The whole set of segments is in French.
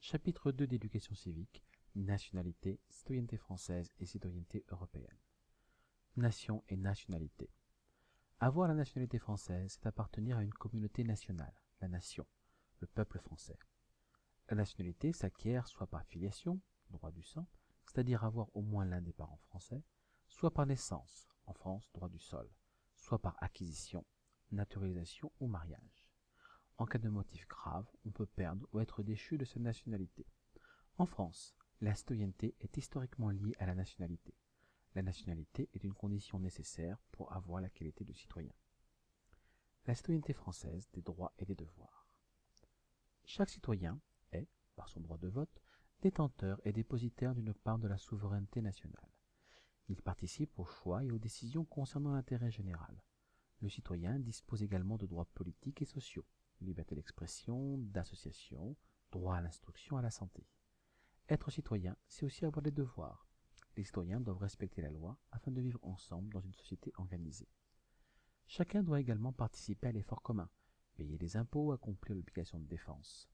Chapitre 2 d'éducation civique, nationalité, citoyenneté française et citoyenneté européenne. Nation et nationalité. Avoir la nationalité française, c'est appartenir à une communauté nationale, la nation, le peuple français. La nationalité s'acquiert soit par filiation, droit du sang, c'est-à-dire avoir au moins l'un des parents français, soit par naissance, en France, droit du sol, soit par acquisition, naturalisation ou mariage. En cas de motif grave, on peut perdre ou être déchu de sa nationalité. En France, la citoyenneté est historiquement liée à la nationalité. La nationalité est une condition nécessaire pour avoir la qualité de citoyen. La citoyenneté française, des droits et des devoirs. Chaque citoyen est, par son droit de vote, détenteur et dépositaire d'une part de la souveraineté nationale. Il participe aux choix et aux décisions concernant l'intérêt général. Le citoyen dispose également de droits politiques et sociaux, liberté d'expression, d'association, droit à l'instruction, à la santé. Être citoyen, c'est aussi avoir des devoirs. Les citoyens doivent respecter la loi afin de vivre ensemble dans une société organisée. Chacun doit également participer à l'effort commun, payer les impôts, accomplir l'obligation de défense.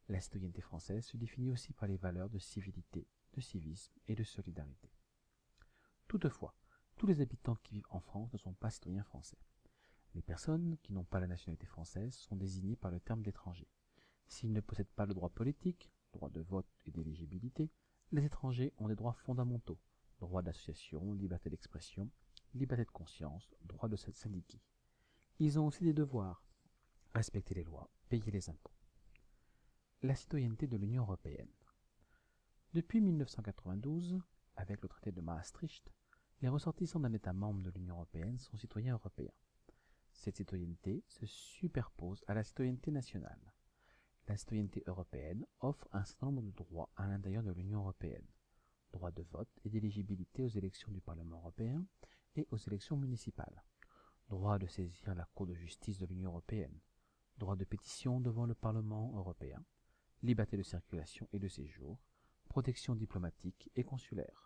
La citoyenneté française se définit aussi par les valeurs de civilité, de civisme et de solidarité. Toutefois, tous les habitants qui vivent en France ne sont pas citoyens français. Les personnes qui n'ont pas la nationalité française sont désignées par le terme d'étrangers. S'ils ne possèdent pas le droit politique, droit de vote et d'éligibilité, les étrangers ont des droits fondamentaux, droit d'association, liberté d'expression, liberté de conscience, droit de syndiquer. Ils ont aussi des devoirs, respecter les lois, payer les impôts. La citoyenneté de l'Union européenne. Depuis 1992, avec le traité de Maastricht, les ressortissants d'un État membre de l'Union européenne sont citoyens européens. Cette citoyenneté se superpose à la citoyenneté nationale. La citoyenneté européenne offre un certain nombre de droits à l'intérieur de l'Union européenne. Droit de vote et d'éligibilité aux élections du Parlement européen et aux élections municipales. Droit de saisir la Cour de justice de l'Union européenne. Droit de pétition devant le Parlement européen. Liberté de circulation et de séjour. Protection diplomatique et consulaire.